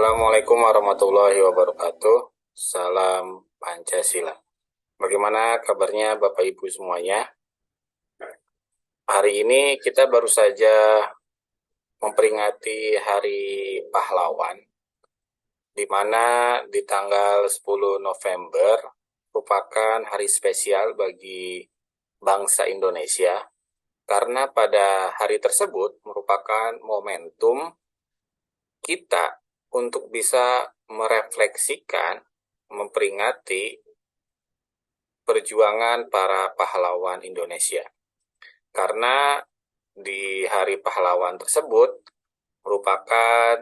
Assalamualaikum warahmatullahi wabarakatuh. Salam Pancasila. Bagaimana kabarnya Bapak Ibu semuanya? Hari ini kita baru saja memperingati Hari Pahlawan, di mana di tanggal 10 November merupakan hari spesial bagi bangsa Indonesia, karena pada hari tersebut merupakan momentum kita untuk bisa merefleksikan, memperingati perjuangan para pahlawan Indonesia. Karena di Hari Pahlawan tersebut merupakan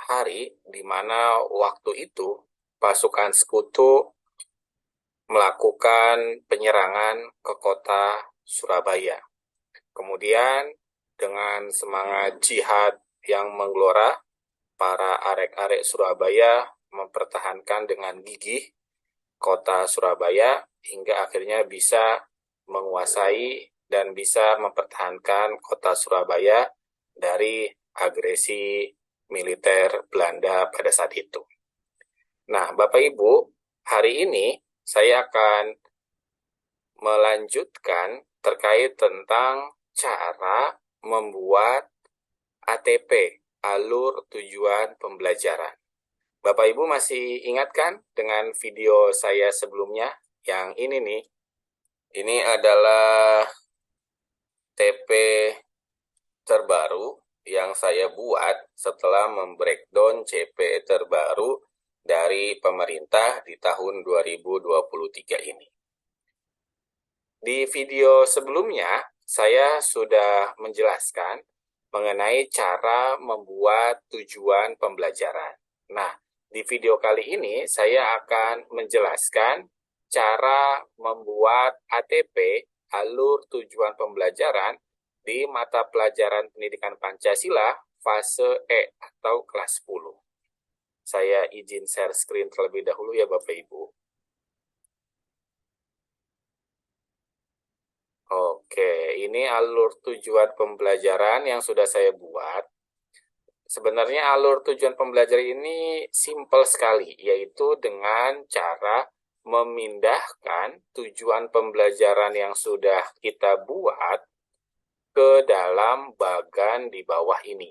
hari di mana waktu itu pasukan sekutu melakukan penyerangan ke kota Surabaya. Kemudian dengan semangat jihad yang menggelora, para arek-arek Surabaya mempertahankan dengan gigih kota Surabaya hingga akhirnya bisa menguasai dan bisa mempertahankan kota Surabaya dari agresi militer Belanda pada saat itu. Nah, Bapak Ibu, hari ini saya akan melanjutkan terkait tentang cara membuat ATP, alur tujuan pembelajaran. Bapak Ibu masih ingat kan dengan video saya sebelumnya? Yang ini nih, ini adalah TP terbaru yang saya buat setelah membreakdown CP terbaru dari pemerintah di tahun 2023 ini. Di video sebelumnya, saya sudah menjelaskan mengenai cara membuat tujuan pembelajaran. Nah, di video kali ini saya akan menjelaskan cara membuat ATP, alur tujuan pembelajaran, di mata pelajaran pendidikan Pancasila fase E atau kelas 10. Saya izin share screen terlebih dahulu ya Bapak Ibu. Oke, ini alur tujuan pembelajaran yang sudah saya buat. Sebenarnya alur tujuan pembelajaran ini simpel sekali, yaitu dengan cara memindahkan tujuan pembelajaran yang sudah kita buat ke dalam bagan di bawah ini.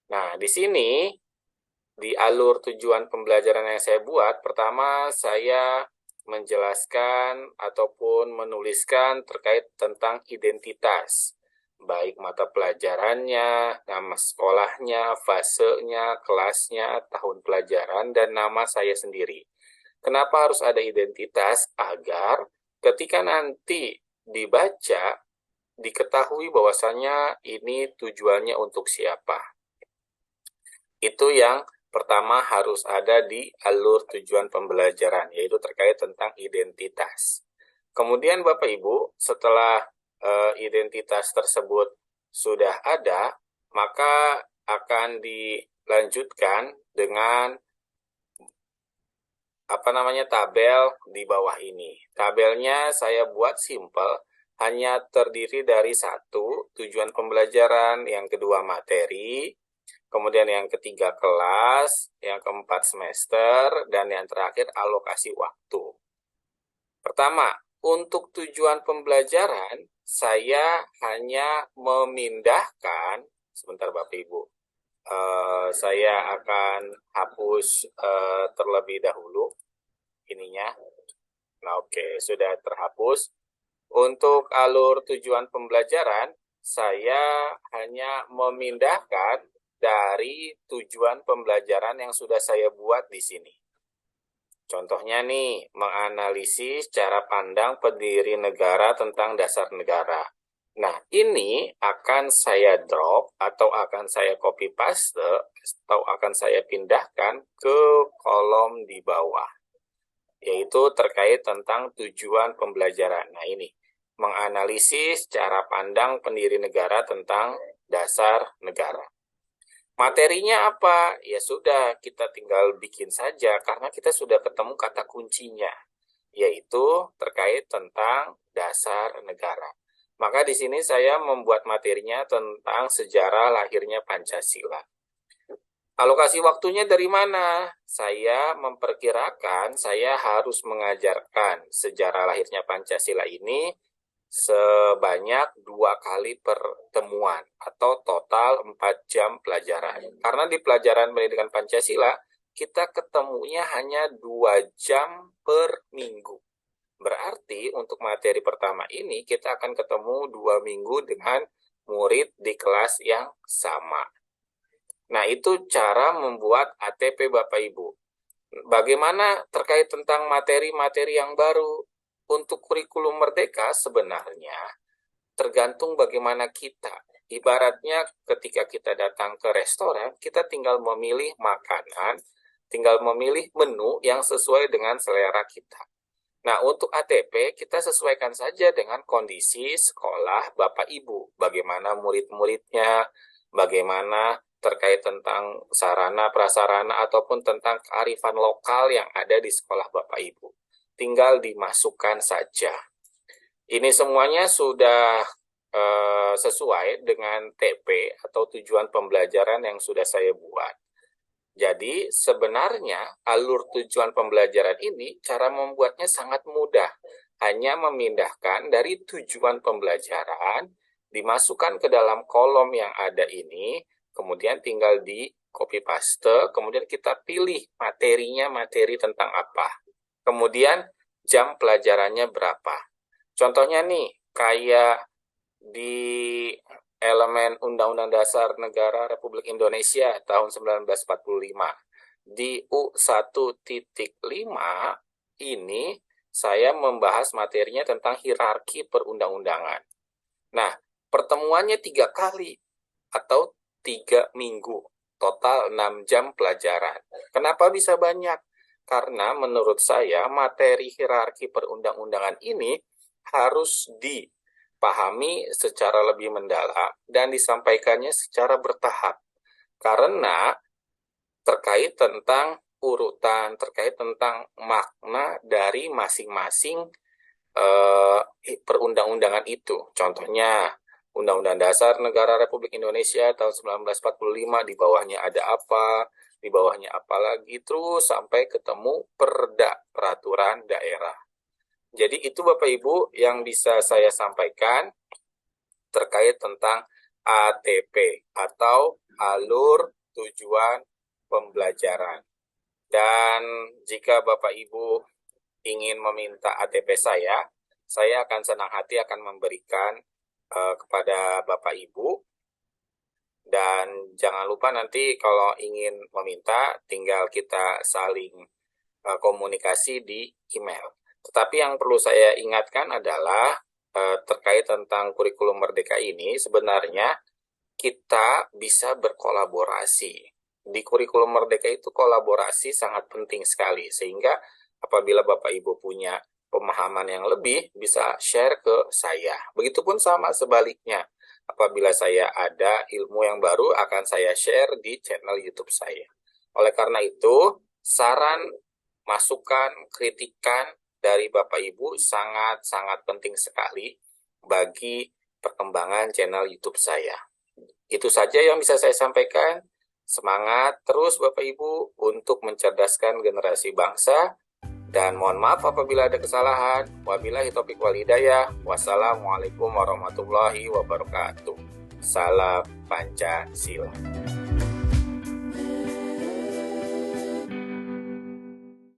Nah, di sini, di alur tujuan pembelajaran yang saya buat, pertama saya menjelaskan ataupun menuliskan terkait tentang identitas, baik mata pelajarannya, nama sekolahnya, fasenya, kelasnya, tahun pelajaran, dan nama saya sendiri. Kenapa harus ada identitas? Agar ketika nanti dibaca, diketahui bahwasannya ini tujuannya untuk siapa. Itu yang pertama harus ada di alur tujuan pembelajaran, yaitu terkait tentang identitas. Kemudian Bapak Ibu, setelah identitas tersebut sudah ada, maka akan dilanjutkan dengan tabel di bawah ini. Tabelnya saya buat simple, hanya terdiri dari satu, tujuan pembelajaran, yang kedua materi, kemudian yang ketiga kelas, yang keempat semester, dan yang terakhir alokasi waktu. Pertama, untuk tujuan pembelajaran, saya hanya memindahkan, sebentar Bapak Ibu, saya akan hapus terlebih dahulu ininya. Nah, oke, sudah terhapus. Untuk alur tujuan pembelajaran, saya hanya memindahkan dari tujuan pembelajaran yang sudah saya buat di sini. Contohnya nih, menganalisis cara pandang pendiri negara tentang dasar negara. Nah, ini akan saya drop atau akan saya copy paste atau akan saya pindahkan ke kolom di bawah, yaitu terkait tentang tujuan pembelajaran. Nah, ini menganalisis cara pandang pendiri negara tentang dasar negara. Materinya apa? Ya sudah, kita tinggal bikin saja karena kita sudah ketemu kata kuncinya, yaitu terkait tentang dasar negara. Maka di sini saya membuat materinya tentang sejarah lahirnya Pancasila. Alokasi waktunya dari mana? Saya memperkirakan saya harus mengajarkan sejarah lahirnya Pancasila ini sebanyak 2 kali pertemuan atau total 4 jam pelajaran. Karena di pelajaran pendidikan Pancasila, kita ketemunya hanya 2 jam per minggu. Berarti untuk materi pertama ini kita akan ketemu 2 minggu dengan murid di kelas yang sama. Nah, itu cara membuat ATP Bapak Ibu. Bagaimana terkait tentang materi-materi yang baru? Untuk kurikulum merdeka sebenarnya tergantung bagaimana kita. Ibaratnya ketika kita datang ke restoran, kita tinggal memilih makanan, tinggal memilih menu yang sesuai dengan selera kita. Nah, untuk ATP, kita sesuaikan saja dengan kondisi sekolah Bapak Ibu. Bagaimana murid-muridnya, bagaimana terkait tentang sarana, prasarana, ataupun tentang kearifan lokal yang ada di sekolah Bapak Ibu. Tinggal dimasukkan saja. Ini semuanya sudah sesuai dengan TP atau tujuan pembelajaran yang sudah saya buat. Jadi sebenarnya alur tujuan pembelajaran ini cara membuatnya sangat mudah. Hanya memindahkan dari tujuan pembelajaran, dimasukkan ke dalam kolom yang ada ini, kemudian tinggal di copy paste, kemudian kita pilih materinya, materi tentang apa. Kemudian jam pelajarannya berapa. Contohnya nih, kayak di elemen Undang-Undang Dasar Negara Republik Indonesia tahun 1945. Di U1.5 ini saya membahas materinya tentang hierarki perundang-undangan. Nah, pertemuannya 3 kali atau 3 minggu, total 6 jam pelajaran. Kenapa bisa banyak? Karena menurut saya materi hierarki perundang-undangan ini harus dipahami secara lebih mendalam dan disampaikannya secara bertahap. Karena terkait tentang urutan, terkait tentang makna dari masing-masing perundang-undangan itu. Contohnya, Undang-Undang Dasar Negara Republik Indonesia tahun 1945, di bawahnya ada apa, di bawahnya apa lagi, terus sampai ketemu Perda, Peraturan Daerah. Jadi itu Bapak Ibu yang bisa saya sampaikan terkait tentang ATP atau alur tujuan pembelajaran. Dan jika Bapak Ibu ingin meminta ATP saya akan senang hati akan memberikan kepada Bapak Ibu. Dan jangan lupa nanti kalau ingin meminta, tinggal kita saling komunikasi di email. Tetapi yang perlu saya ingatkan adalah terkait tentang kurikulum merdeka ini, sebenarnya kita bisa berkolaborasi. Di kurikulum merdeka itu kolaborasi sangat penting sekali, sehingga apabila Bapak Ibu punya pemahaman yang lebih, bisa share ke saya. Begitupun sama sebaliknya, apabila saya ada ilmu yang baru, akan saya share di channel YouTube saya. Oleh karena itu, saran, masukan, kritikan dari Bapak Ibu sangat-sangat penting sekali bagi perkembangan channel YouTube saya. Itu saja yang bisa saya sampaikan. Semangat terus Bapak Ibu untuk mencerdaskan generasi bangsa. Dan mohon maaf apabila ada kesalahan. Wabillahi taufiq wal hidayah. Wassalamualaikum warahmatullahi wabarakatuh. Salam Pancasila.